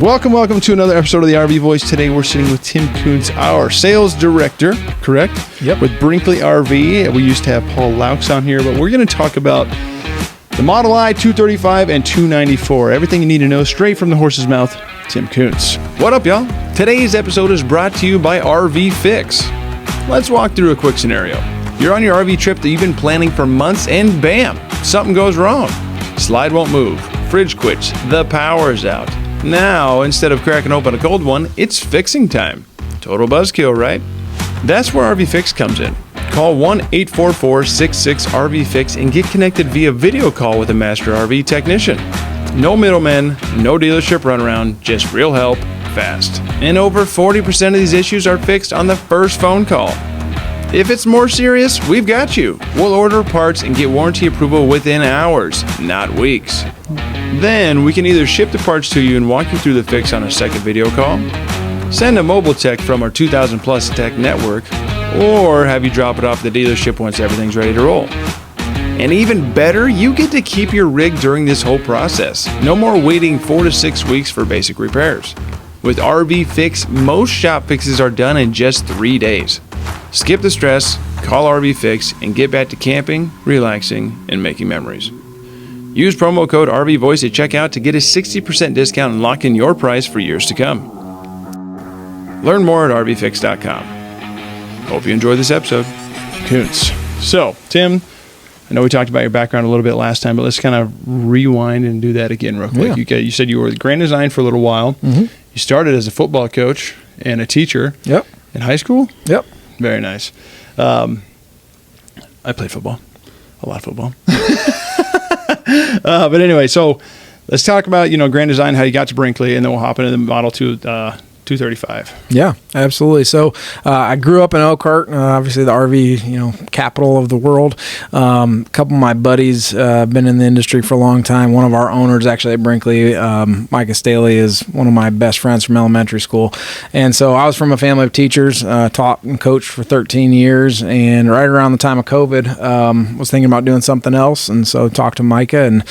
Welcome to another episode of the RV Voice. Today we're sitting with Tim Koontz, our sales director, correct? Yep. With Brinkley RV. We used to have Paul Laux on here, but we're going to talk about the Model I, 235, and 294. Everything you need to know straight from the horse's mouth. Tim Koontz. What up, y'all? Today's episode is brought to you by RV Fix. Let's walk through a quick scenario. You're on your RV trip that you've been planning for months, and bam, something goes wrong. Slide won't move, fridge quits, the power's out. Now, instead of cracking open a cold one, it's fixing time. Total buzzkill, right? That's where RV Fix comes in. Call 1-844-66-RV-FIX and get connected via video call with a master RV technician. No middlemen, no dealership runaround, just real help, fast. And over 40% of these issues are fixed on the first phone call. If it's more serious, we've got you. We'll order parts and get warranty approval within hours, not weeks. Then we can either ship the parts to you and walk you through the fix on a second video call, send a mobile tech from our 2,000 plus tech network, or have you drop it off at the dealership once everything's ready to roll. And even better, you get to keep your rig during this whole process. No more waiting 4 to 6 weeks for basic repairs. With RV Fix, most shop fixes are done in just 3 days. Skip the stress, call RV Fix, and get back to camping, relaxing, and making memories. Use promo code RVVoice at checkout to get a 60% discount and lock in your price for years to come. Learn more at rvfix.com. Hope you enjoyed this episode. Koontz. So, Tim, I know we talked about your background a little bit last time, but let's kind of rewind and do that again real quick. Yeah. You said you were with Grand Design for a little while. Mm-hmm. You started as a football coach and a teacher. Yep. In high school? Yep. Very nice. I played football. A lot of football. But anyway, so let's talk about, Grand Design, how you got to Brinkley, and then we'll hop into the Model 235. Yeah, absolutely. So I grew up in Elkhart, obviously the RV, capital of the world. A couple of my buddies have been in the industry for a long time. One of our owners actually at Brinkley, Micah Staley, is one of my best friends from elementary school. And so I was from a family of teachers, taught and coached for 13 years. And right around the time of COVID, was thinking about doing something else. And so talked to Micah and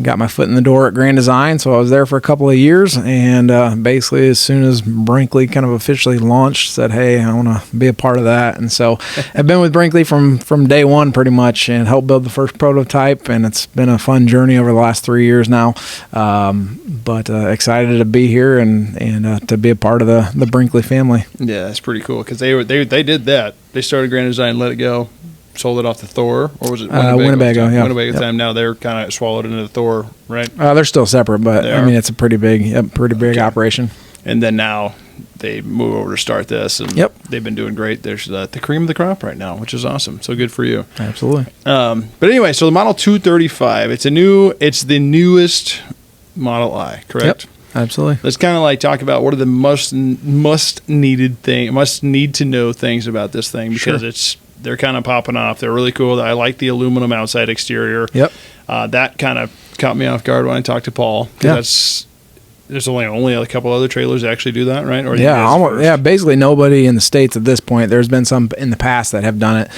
got my foot in the door at Grand Design. So I was there for a couple of years. And basically as soon as Brinkley kind of officially launched, said, hey, I want to be a part of that. And so I've been with Brinkley from day one pretty much, and helped build the first prototype, and it's been a fun journey over the last 3 years now. But excited to be here and to be a part of the Brinkley family. Yeah, that's pretty cool, because they did that. They started Grand Design, let it go, sold it off to Thor, or was it Winnebago? Yeah, Winnebago time. Now they're kind of swallowed into the Thor, right? They're still separate, but I mean, it's a pretty big operation. And then now they move over to start this, and they've been doing great. There's the cream of the crop right now, which is awesome. So good for you. Absolutely. But anyway, so the Model 235, it's the newest Model I, correct? Yep. Absolutely. Let's kind of talk about what are the must need to know things about this thing, because they're kind of popping off. They're really cool. I like the aluminum outside exterior. Yep. That kind of caught me off guard when I talked to Paul. Yeah. There's only a couple other trailers that actually do that, right? Or basically nobody in the States at this point. There's been some in the past that have done it.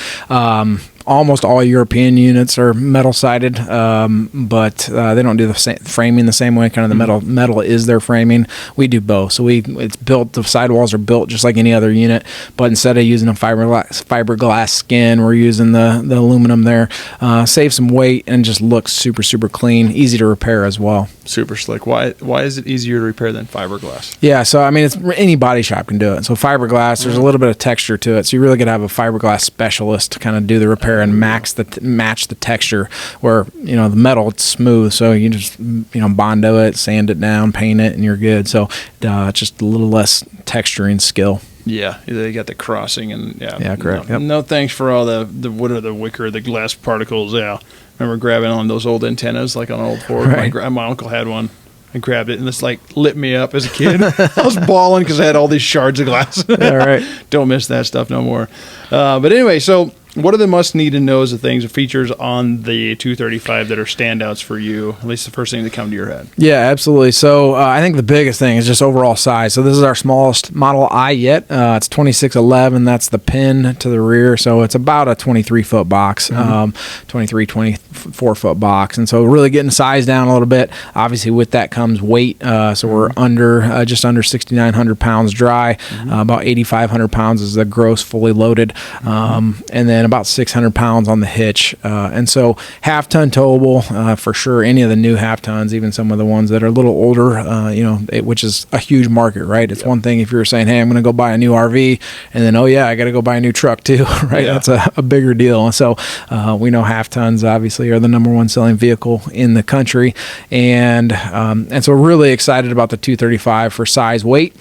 Almost all European units are metal sided, but they don't do the framing the same way. Kind of the metal is their framing. We do both. So it's built. The sidewalls are built just like any other unit, but instead of using a fiberglass skin, we're using the aluminum there. Save some weight and just looks super, super clean. Easy to repair as well. Super slick. Why is it easier to repair than fiberglass? Yeah, so I mean, any body shop can do it. So fiberglass, there's a little bit of texture to it. So you really got to have a fiberglass specialist to kind of do the repair and match the texture. Where the metal, it's smooth, so you just Bondo it, sand it down, paint it, and you're good. So just a little less texturing skill. Yeah, they got the crossing and correct. No thanks for all the wicker, the glass particles. Yeah, remember grabbing on those old antennas like on an old Ford. Right. My uncle had one. I grabbed it, and this lit me up as a kid. I was bawling because I had all these shards of glass. Yeah, right. Don't miss that stuff no more. But anyway, so What are the must need to knows of things or features on the 235 that are standouts for you? At least the first thing that come to your head. Yeah, absolutely. So I think the biggest thing is just overall size. So this is our smallest Model I yet. It's 2611. That's the pin to the rear. So it's about a 23-foot box, 23, 24-foot box. And so really getting size down a little bit. Obviously, with that comes weight. So we're under just under 6,900 pounds dry. About 8,500 pounds is the gross fully loaded. And then about 600 pounds on the hitch. And so half-ton towable for sure. Any of the new half-tons, even some of the ones that are a little older, which is a huge market, right? It's one thing if you're saying, hey, I'm going to go buy a new RV, and then, oh yeah, I got to go buy a new truck too, right? That's a bigger deal. And so we know half-tons obviously are the number one selling vehicle in the country. And so we're really excited about the 235 for size, weight,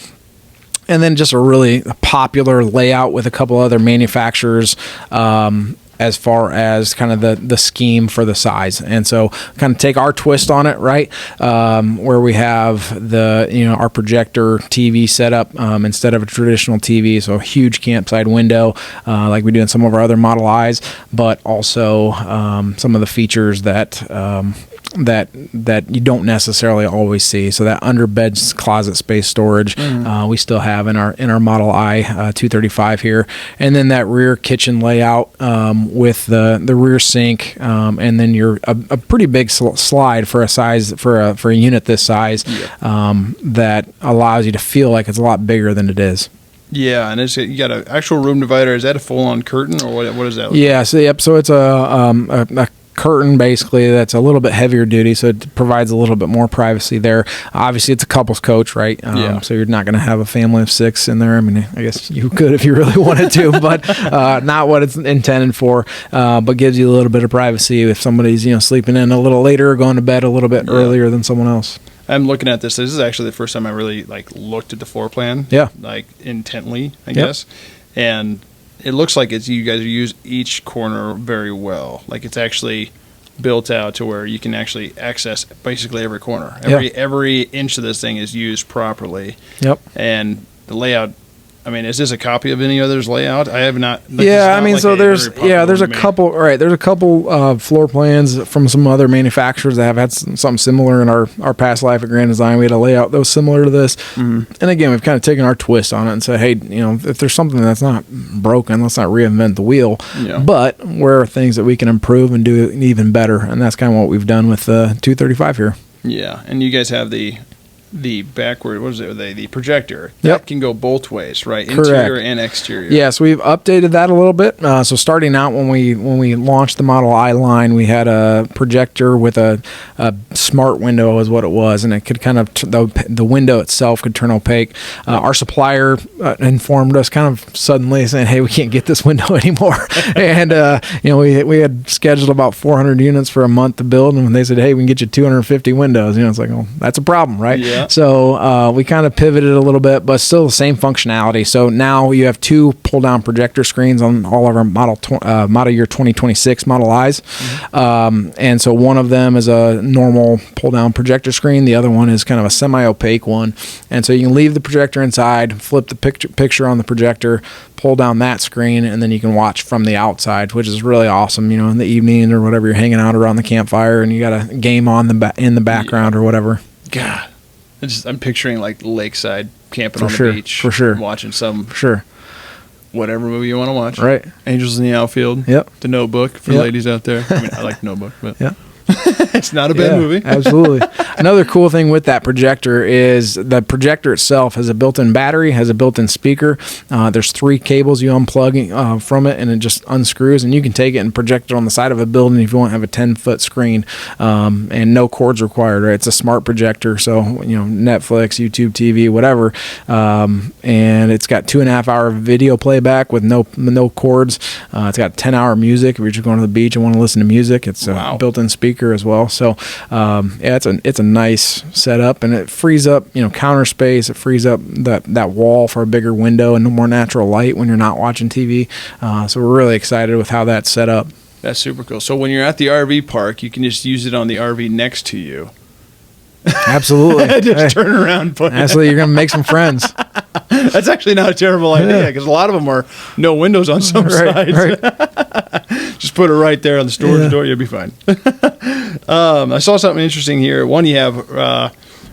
and then just a really popular layout with a couple other manufacturers as far as kind of the scheme for the size. And so kind of take our twist on it, right? Where we have our projector TV setup instead of a traditional TV. So a huge campside window like we do in some of our other Model Is, but also some of the features that you don't necessarily always see. So that under bed closet space storage we still have in our Model I 235 here, and then that rear kitchen layout with the rear sink, and then a pretty big slide for a size for a unit this size that allows you to feel like it's a lot bigger than it is. Yeah, and you got an actual room divider. Is that a full-on curtain, or what is that? Yeah, so it's a curtain basically that's a little bit heavier duty, so it provides a little bit more privacy there. Obviously it's a couples coach, right? So you're not going to have a family of 6 in there. I mean, I guess you could if you really wanted to, but not what it's intended for, but gives you a little bit of privacy if somebody's sleeping in a little later or going to bed a little bit earlier than someone else. I'm looking at this. This is actually the first time I really looked at the floor plan intently, I guess. And it looks like you guys use each corner very well. Like it's actually built out to where you can actually access basically every corner. Every inch of this thing is used properly. Yep. And the layout, I mean, is this a copy of any other's layout? I have not. There's a couple. Right, there's a couple floor plans from some other manufacturers that have had something similar in our past life at Grand Design. We had a layout that was similar to this, and again, we've kind of taken our twist on it and said, hey, if there's something that's not broken, let's not reinvent the wheel. But where are things that we can improve and do even better? And that's kind of what we've done with the 235 here. Yeah, and you guys have the backward, the projector that can go both ways, right? Correct. Interior and exterior. Yes, we've updated that a little bit. So starting out when we launched the Model I line, we had a projector with a smart window is what it was, and it could kind of the window itself could turn opaque. Our supplier informed us kind of suddenly saying, hey, we can't get this window anymore. And we had scheduled about 400 units for a month to build, and they said, hey, we can get you 250 windows. It's like, oh, that's a problem, right? Yeah. So we kind of pivoted a little bit, but still the same functionality. So now you have 2 pull-down projector screens on all of our model year 2026 Model Is. And so one of them is a normal pull-down projector screen. The other one is kind of a semi-opaque one. And so you can leave the projector inside, flip the picture on the projector, pull down that screen, and then you can watch from the outside, which is really awesome. In the evening or whatever, you're hanging out around the campfire and you got a game on in the background or whatever. God. I'm picturing lakeside camping on the beach, watching some whatever movie you want to watch. Right, Angels in the Outfield. Yep, The Notebook for ladies out there. I mean, I like Notebook, but it's not a bad movie. Absolutely. Another cool thing with that projector is the projector itself has a built-in battery, has a built-in speaker. There's 3 cables you unplug from it, and it just unscrews, and you can take it and project it on the side of a building if you want to have a 10-foot screen, and no cords required. Right? It's a smart projector, so Netflix, YouTube TV, whatever, and it's got 2.5-hour video playback with no cords. It's got 10-hour music if you're just going to the beach and want to listen to music. It's a built-in speaker as well. So it's a nice setup, and it frees up counter space. It frees up that wall for a bigger window and more natural light when you're not watching TV. So we're really excited with how that's set up. That's super cool. So when you're at the RV park, you can just use it on the RV next to you. Absolutely. Just turn around and put Absolutely. You're going to make some friends. That's actually not a terrible idea because a lot of them are no windows on some sides. Right. Just put it right there on the storage door. You'll be fine. I saw something interesting here. One, you have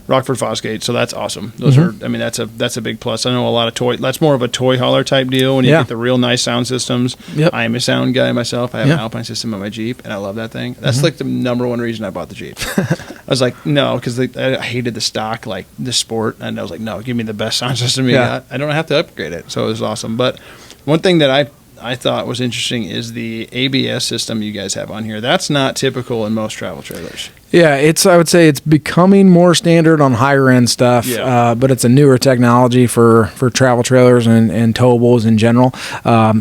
Rockford Fosgate, so that's awesome. Those are, I mean, that's a big plus. I know a lot of that's more of a toy hauler type deal when you get the real nice sound systems. Yep. I am a sound guy myself. I have an Alpine system on my Jeep, and I love that thing. That's like the number one reason I bought the Jeep. I was like, no, because I hated the stock, like the Sport, and I was like, no, give me the best sound system you got. I don't have to upgrade it, so it was awesome. But one thing that I thought was interesting is the ABS system you guys have on here. That's not typical in most travel trailers. Yeah, I would say it's becoming more standard on higher end stuff, but it's a newer technology for travel trailers and towables in general.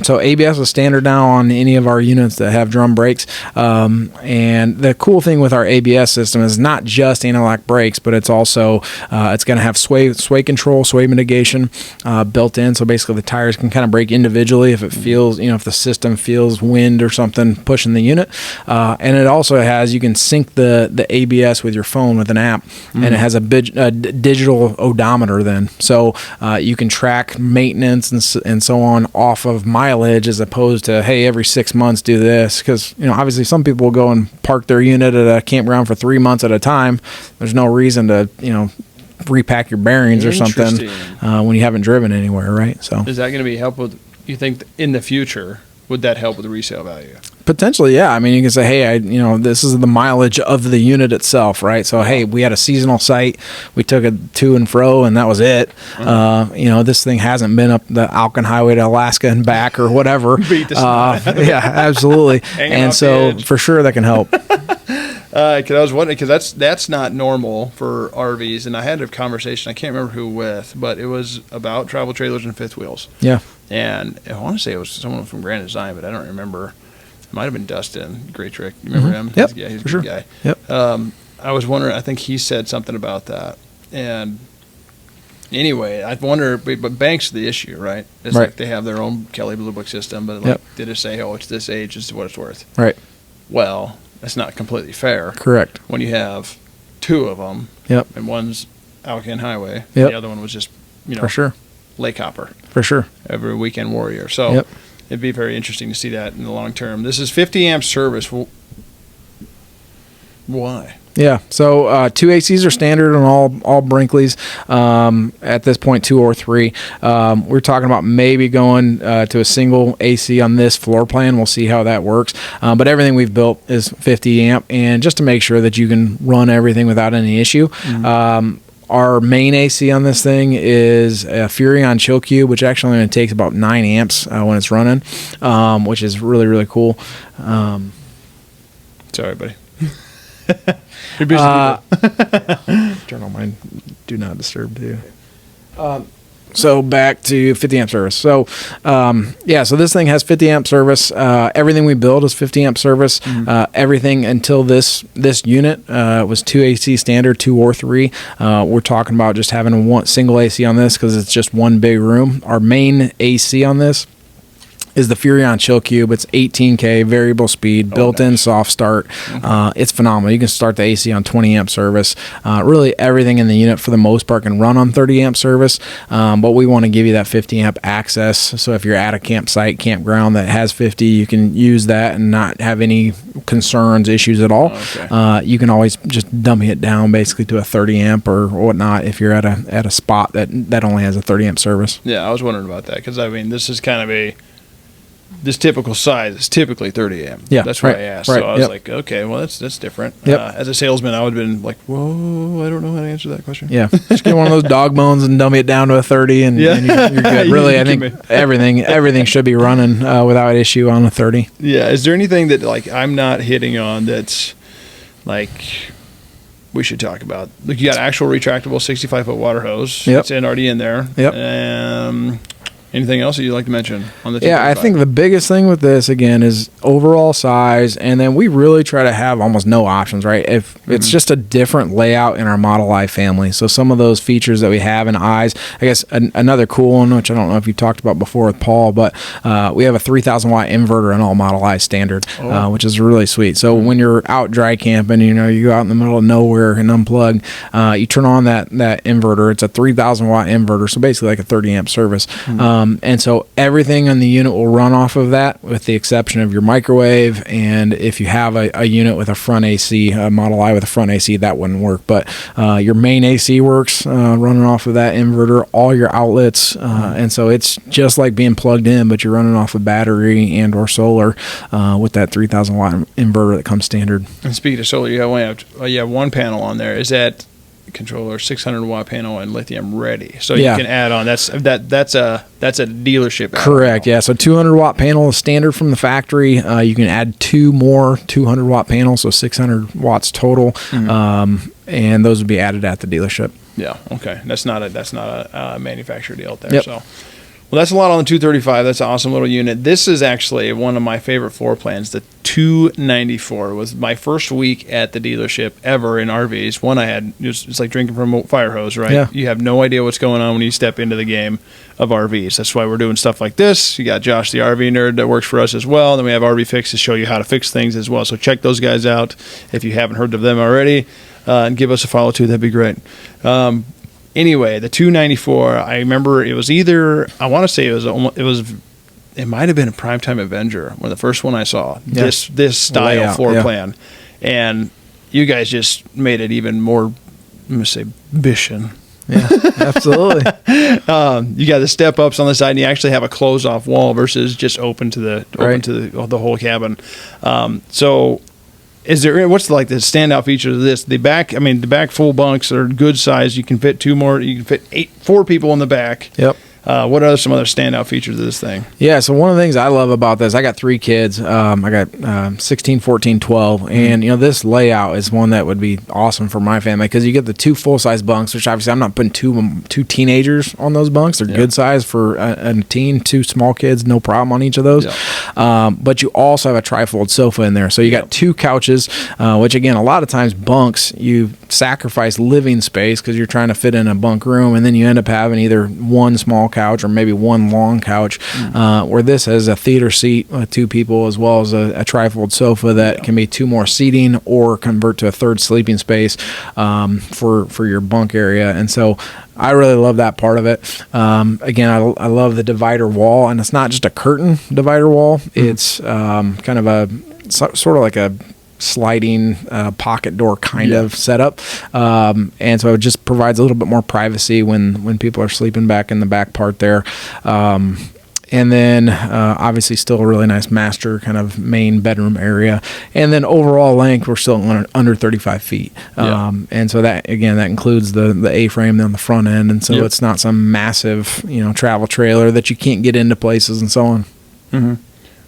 So ABS is standard now on any of our units that have drum brakes. And the cool thing with our ABS system is not just anti-lock brakes, but it's also it's going to have sway control, sway mitigation built in. So basically, the tires can kind of brake individually if it feels, if the system feels wind or something pushing the unit. And it also has, you can sync the ABS with your phone with an app, and it has a digital odometer then. So you can track maintenance and so on off of mileage as opposed to, hey, every 6 months do this. Because, obviously some people will go and park their unit at a campground for 3 months at a time. There's no reason to, repack your bearings or something when you haven't driven anywhere, right? So is that going to be helpful? You think in the future, would that help with the resale value? Potentially, yeah. I mean, you can say, hey, this is the mileage of the unit itself, right? So, hey, we had a seasonal site. We took it to and fro, and that was it. This thing hasn't been up the Alcan Highway to Alaska and back or whatever. Beat the snot. Yeah, absolutely. And so, for sure, that can help. Because I was wondering, because that's not normal for RVs, and I had a conversation, I can't remember who with, but it was about travel trailers and fifth wheels. Yeah. And I want to say it was someone from Grand Design, but I don't remember. It might have been Dustin, great trick. You remember him? Yep. He's a good guy. Yep. I was wondering, I think he said something about that. And anyway, I wonder, but Banks the issue, right? It's like they have their own Kelly Blue Book system, but did it say, oh, it's this age, this is what it's worth? Right. Well, that's not completely fair. Correct. When you have two of them, and one's Alcan Highway, and the other one was just, for sure, Lake Hopper. For sure. Every weekend warrior. So it'd be very interesting to see that in the long term. This is 50 amp service. Why? Yeah, so 2 ACs are standard on all Brinkleys. At this point, 2 or 3. We're talking about maybe going to a single AC on this floor plan. We'll see how that works. But everything we've built is 50 amp, and just to make sure that you can run everything without any issue. Our main AC on this thing is a Furrion Chill Cube, which actually only takes about 9 amps when it's running, which is really, really cool. Sorry, buddy. You're busy. Turn on my do not disturb too. So back to 50 amp service. So so this thing has 50 amp service. Everything we build is 50 amp service. Everything until this unit was 2 AC standard, 2 or 3. We're talking about just having one single AC on this because it's just one big room. Our main AC on this is the Furrion Chill Cube. It's 18K, variable speed, built-in soft start. It's phenomenal. You can start the AC on 20 amp service. Really everything in the unit for the most part can run on 30 amp service, but we want to give you that 50 amp access. So if you're at a campsite, campground that has 50, you can use that and not have any concerns, issues at all. You can always just dummy it down basically to a 30 amp or whatnot if you're at a spot that only has a 30 amp service. Yeah, I was wondering about that because, I mean, this is kind of this typical size is typically 30 amp. Yeah, that's why I asked. So I was like, okay, well, that's different. As a salesman, I would have been like, whoa, I don't know how to answer that question. Yeah, just get one of those dog bones and dummy it down to a 30, and you're good. Really, I think everything should be running without issue on a 30. Yeah. Is there anything that I'm not hitting on that's we should talk about? Like, you got actual retractable 65-foot water hose. It's already in there. Anything else that you'd like to mention on the 235? Yeah, I think the biggest thing with this, again, is overall size, and then we really try to have almost no options, right? If it's just a different layout in our Model I family. So some of those features that we have in eyes, I guess another cool one, which I don't know if you talked about before with Paul, but we have a 3,000 watt inverter in all Model I standard, which is really sweet. So when you're out dry camping, you go out in the middle of nowhere and unplug, you turn on that inverter. It's a 3,000 watt inverter, so basically like a 30 amp service. And so everything in the unit will run off of that, with the exception of your microwave. And if you have a unit with a front AC, a Model I with a front AC, that wouldn't work. But your main AC works running off of that inverter, all your outlets. And so it's just like being plugged in, but you're running off a battery and or solar with that 3,000 watt inverter that comes standard. And speaking of solar, you have one panel on there. Is that controller 600 watt panel and lithium ready, so you can add on? That's a dealership correct panel. Yeah, so 200 watt panel is standard from the factory. You can add 2 more 200 watt panels, so 600 watts total. And those would be added at the dealership. Okay, that's not a manufacturer deal out there. So well, that's a lot on the 235. That's an awesome little unit. This is actually one of my favorite floor plans. The 294 was my first week at the dealership ever in RVs. One I had, it's like drinking from a fire hose, right? Yeah. You have no idea what's going on when you step into the game of RVs. That's why we're doing stuff like this. You got Josh, the RV nerd, that works for us as well. And then we have RV Fix to show you how to fix things as well. So check those guys out if you haven't heard of them already, and give us a follow too. That'd be great. Anyway, the 294, I remember it was either, I want to say it might have been a Primetime Avenger, one of the first one I saw, this style floor plan. And you guys just made it even more, I'm going to say, bishin'. Yeah, absolutely. You got the step ups on the side, and you actually have a close off wall versus just open to the whole cabin. So is there, what's like the standout feature of this? The back full bunks are good size. You can fit 4 people in the back. Yep. What are some other standout features of this thing? Yeah, so one of the things I love about this, I got 3 kids. I got 16, 14, 12. And, this layout is one that would be awesome for my family, because you get the 2 full-size bunks, which obviously I'm not putting two teenagers on those bunks. They're good size for a teen, 2 small kids, no problem on each of those. But you also have a trifold sofa in there. So you got 2 couches, which, again, a lot of times bunks, you sacrifice living space because you're trying to fit in a bunk room, and then you end up having either one small couch or maybe one long couch, where this has a theater seat with 2 people, as well as a trifold sofa that can be 2 more seating or convert to a 3rd sleeping space for your bunk area. And so I really love that part of it. Again, I love the divider wall, and it's not just a curtain divider wall. It's kind of a sort of like a sliding pocket door kind of setup, and so it just provides a little bit more privacy when people are sleeping back in the back part there. And then obviously still a really nice master kind of main bedroom area, and then overall length we're still under 35 feet. And so that includes the A-frame on the front end, and so it's not some massive travel trailer that you can't get into places and so on.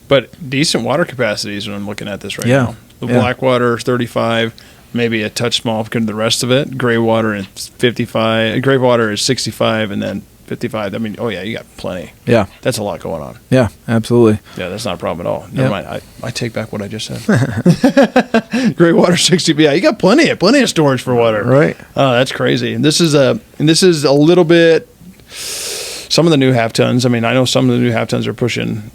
But decent water capacities when I'm looking at this right now. The Blackwater 35, maybe a touch small compared to the rest of it. Gray water is 55. Gray water is 65, and then 55. I mean, you got plenty. Yeah, that's a lot going on. Yeah, absolutely. Yeah, that's not a problem at all. Never mind. I take back what I just said. Gray water 60. Yeah, you got plenty of storage for water. Right. Oh, that's crazy. And this is a little bit. Some of the new half tons. I mean, I know some of the new half tons are pushing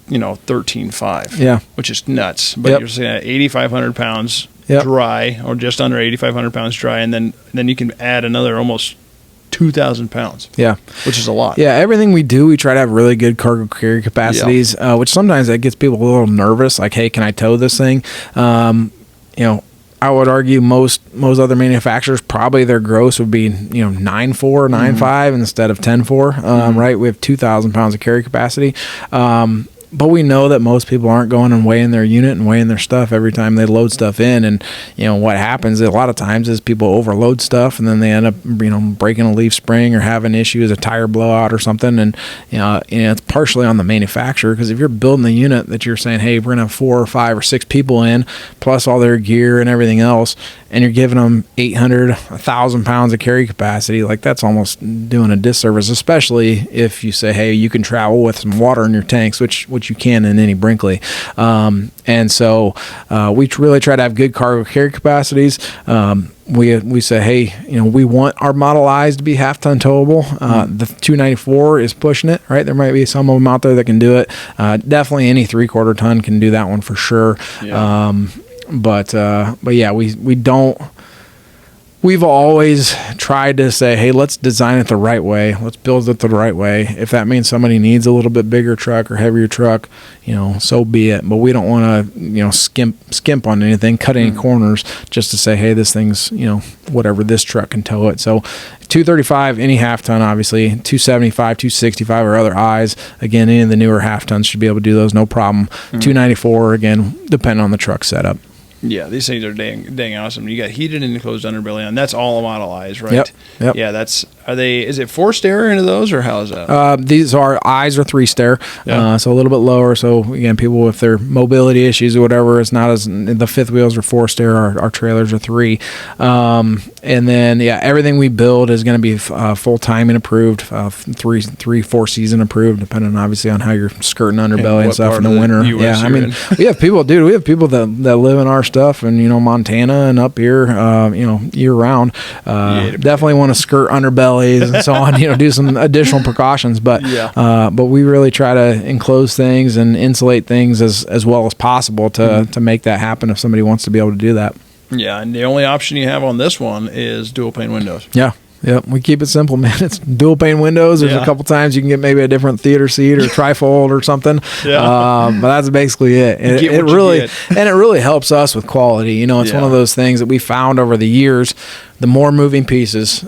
13.5, which is nuts. But you're saying 8,500 pounds dry, or just under 8,500 pounds dry, and then you can add another almost 2,000 pounds. Yeah, which is a lot. Yeah, everything we do, we try to have really good cargo carry capacities, which sometimes that gets people a little nervous. Like, hey, can I tow this thing? I would argue most other manufacturers, probably their gross would be 9.4, 9.5 instead of 10.4. Right, we have 2,000 pounds of carry capacity. but we know that most people aren't going and weighing their unit and weighing their stuff every time they load stuff in. And, what happens a lot of times is people overload stuff and then they end up, breaking a leaf spring or having issues, a tire blowout or something. And, it's partially on the manufacturer, because if you're building the unit that you're saying, hey, we're going to have 4 or 5 or 6 people in, plus all their gear and everything else, and you're giving them 800, 1,000 pounds of carry capacity, like that's almost doing a disservice, especially if you say, hey, you can travel with some water in your tanks, which you can in any Brinkley. And so we really try to have good cargo carry capacities. We say, hey, we want our Model Is to be half-ton towable. The 294 is pushing it, right? There might be some of them out there that can do it. Definitely any 3/4 ton can do that one for sure. Yeah. But yeah, we don't. We've always tried to say, hey, let's design it the right way. Let's build it the right way. If that means somebody needs a little bit bigger truck or heavier truck, so be it. But we don't want to, skimp on anything, cut any corners, just to say, hey, this thing's, whatever, this truck can tow it. So 235, any half ton, obviously. 275, 265 or other Is. Again, any of the newer half tons should be able to do those, no problem. 294, again, depending on the truck setup. Yeah, these things are dang awesome. You got heated and enclosed underbelly on. That's all Model Is, right? Yep. Yeah, is it 4-stair into those, or how is that? These Is are 3-stair, so a little bit lower. So again, people with their mobility issues or whatever, it's not as, the fifth wheels are 4-stair. Our trailers are 3. And then everything we build is going to be full timing approved, 3-4 season approved, depending obviously on how you're skirting underbelly and stuff in the winter. US I mean, we have people that live in our stuff and Montana and up here, year round. Definitely want to skirt underbellies and so on. Do some additional precautions, but we really try to enclose things and insulate things as well as possible to make that happen if somebody wants to be able to do that. Yeah, and the only option you have on this one is dual pane windows. Yeah. Yep, we keep it simple, man. It's dual pane windows. There's a couple times you can get maybe a different theater seat or trifold or something. But that's basically it. And it really helps us with quality. It's one of those things that we found over the years. The more moving pieces,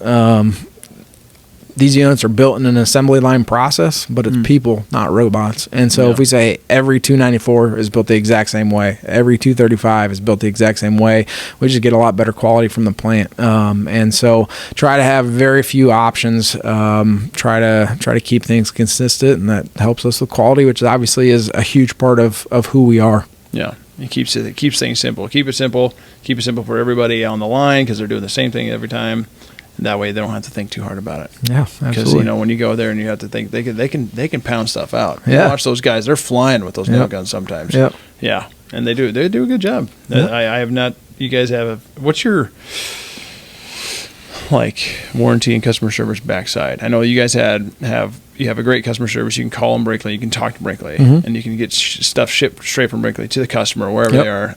these units are built in an assembly line process, but it's people, not robots. And so if we say every 294 is built the exact same way, every 235 is built the exact same way, we just get a lot better quality from the plant. And so try to have very few options, try to keep things consistent, and that helps us with quality, which obviously is a huge part of who we are. Yeah. It keeps things simple. Keep it simple for everybody on the line, because they're doing the same thing every time. That way they don't have to think too hard about it. Yeah, absolutely. Because when you go there and you have to think, they can pound stuff out. You watch those guys; they're flying with those nail guns sometimes. Yep. Yeah, and they do a good job. Yep. I have not. You guys have what's your warranty and customer service backside? I know you guys have a great customer service. You can call them Brinkley, you can talk to Brinkley, and you can get stuff shipped straight from Brinkley to the customer wherever they are.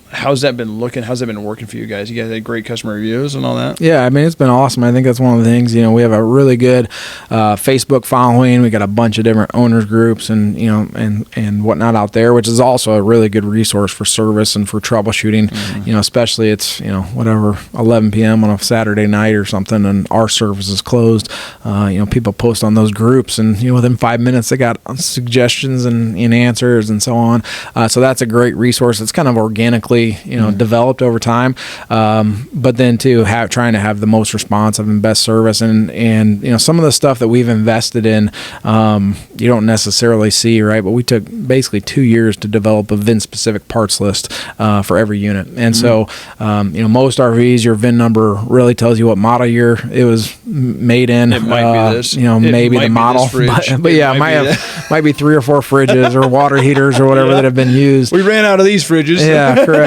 How's that been looking? How's that been working for you guys? You guys had great customer reviews and all that? Yeah, I mean, it's been awesome. I think that's one of the things, we have a really good Facebook following. We got a bunch of different owners groups and, and whatnot out there, which is also a really good resource for service and for troubleshooting, especially it's, 11 p.m. on a Saturday night or something and our service is closed. People post on those groups and, within 5 minutes they got suggestions and answers and so on. So that's a great resource. It's kind of organically developed over time, but then too trying to have the most responsive and best service and some of the stuff that we've invested in you don't necessarily see, right? But we took basically 2 years to develop a VIN-specific parts list for every unit, and so most RVs, your VIN number really tells you what model year it was made in. It might be this, maybe the model, but yeah, it might be 3 or 4 fridges or water heaters or whatever that have been used. We ran out of these fridges. Yeah, correct.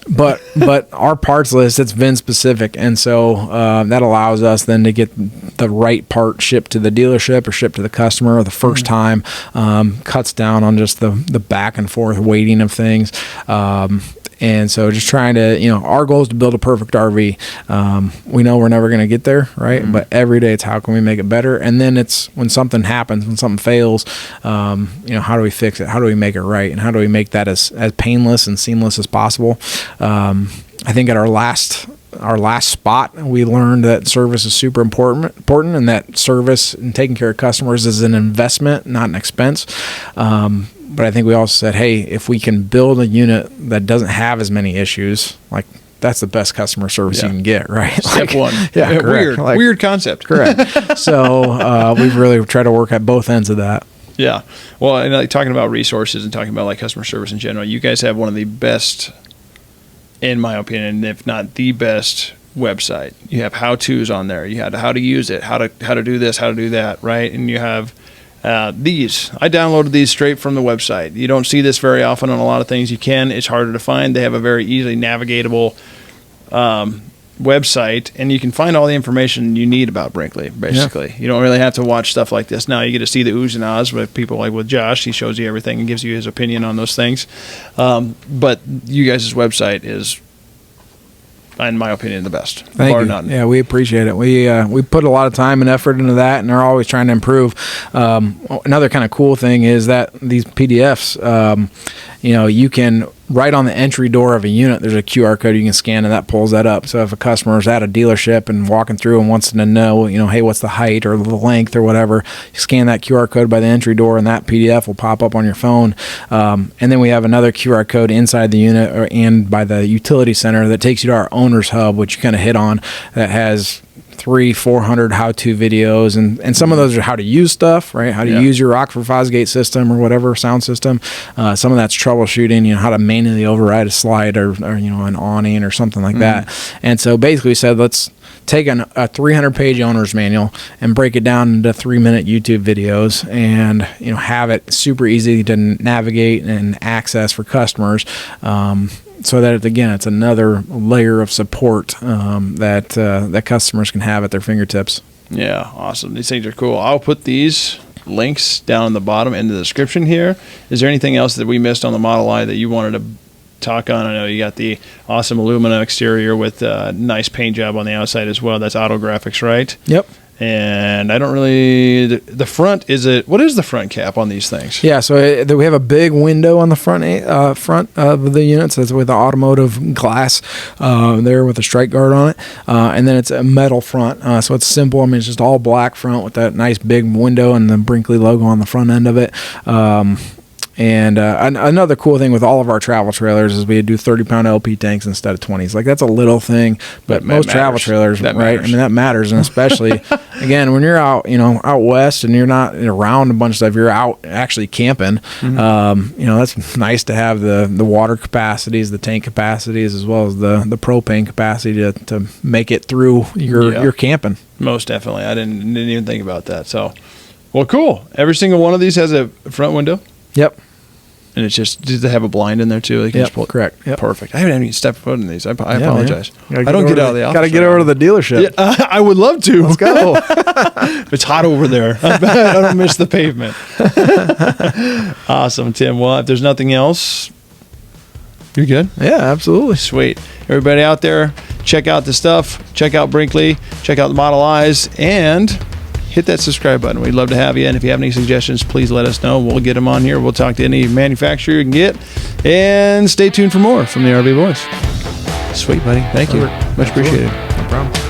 But our parts list, it's VIN specific, and so that allows us then to get the right part shipped to the dealership or shipped to the customer the first time. Cuts down on just the back and forth waiting of things. And so just trying to, our goal is to build a perfect RV. We know we're never going to get there, right? But every day it's how can we make it better? And then it's when something happens, when something fails, how do we fix it? How do we make it right? And how do we make that as painless and seamless as possible? I think at our last our last spot, we learned that service is super important, and that service and taking care of customers is an investment, not an expense. But I think we also said, hey, if we can build a unit that doesn't have as many issues, like that's the best customer service you can get, right? Step one. Yeah, weird concept. Correct. So we've really tried to work at both ends of that. Yeah. Well, and like talking about resources and talking about like customer service in general, you guys have one of the best, in my opinion, if not the best website. You have how-tos on there. You have how to use it, how to do this, how to do that, right? And you have these. I downloaded these straight from the website. You don't see this very often on a lot of things. You can. It's harder to find. They have a very easily navigatable website, and you can find all the information you need about Brinkley, basically. You don't really have to watch stuff like this. Now you get to see the oohs and ahs with people like with Josh. He shows you everything and gives you his opinion on those things. But you guys' website is, in my opinion, the best. Thank you. None. Yeah, we appreciate it. We put a lot of time and effort into that, and are always trying to improve. Another kind of cool thing is that these PDFs, you can, right on the entry door of a unit, there's a QR code you can scan, and that pulls that up. So if a customer is at a dealership and walking through and wants to know, hey, what's the height or the length or whatever, you scan that QR code by the entry door, and that PDF will pop up on your phone. And then we have another QR code inside the unit and by the utility center that takes you to our owner's hub, which you kind of hit on, that has 300-400 how-to videos, and some of those are how to use stuff, right? How to use your Rockford Fosgate system or whatever sound system. Some of that's troubleshooting, how to manually override a slide or an awning or something like that. And so basically we said, let's take a 300-page owner's manual and break it down into 3-minute YouTube videos, and have it super easy to navigate and access for customers. So that, again, it's another layer of support that customers can have at their fingertips. Yeah, awesome. These things are cool. I'll put these links down in the bottom in the description here. Is there anything else that we missed on the Model I that you wanted to talk on? I know you got the awesome aluminum exterior with a nice paint job on the outside as well. That's Auto Graphics, right? Yep. And I don't really, the front, what is the front cap on these things? Yeah, so we have a big window on the front of the units. That's with the automotive glass there with a strike guard on it. And then it's a metal front. So it's simple. I mean, it's just all black front with that nice big window and the Brinkley logo on the front end of it. And another cool thing with all of our travel trailers is we do 30-pound LP tanks instead of 20s. Like, that's a little thing, but most travel trailers, right? I mean, that matters. And especially, again, when you're out, out west and you're not around a bunch of stuff, you're out actually camping. That's nice to have the water capacities, the tank capacities, as well as the propane capacity to make it through your camping. Most definitely. I didn't even think about that. So, well, cool. Every single one of these has a front window. Yep. And it's just, did they have a blind in there too? They can just pull it. Correct. Yep. Perfect. I haven't even stepped foot in these. I apologize. I don't get out of the office. Got to get over to the dealership. Yeah, I would love to. Let's go. It's hot over there. I don't miss the pavement. Awesome, Tim. Well, if there's nothing else, you're good? Yeah, absolutely. Sweet. Everybody out there, check out the stuff. Check out Brinkley. Check out the Model Is. And hit that subscribe button. We'd love to have you. And if you have any suggestions, please let us know. We'll get them on here. We'll talk to any manufacturer you can get. And stay tuned for more from the RV Boys. Sweet, buddy. Thank you. Much appreciated. No problem.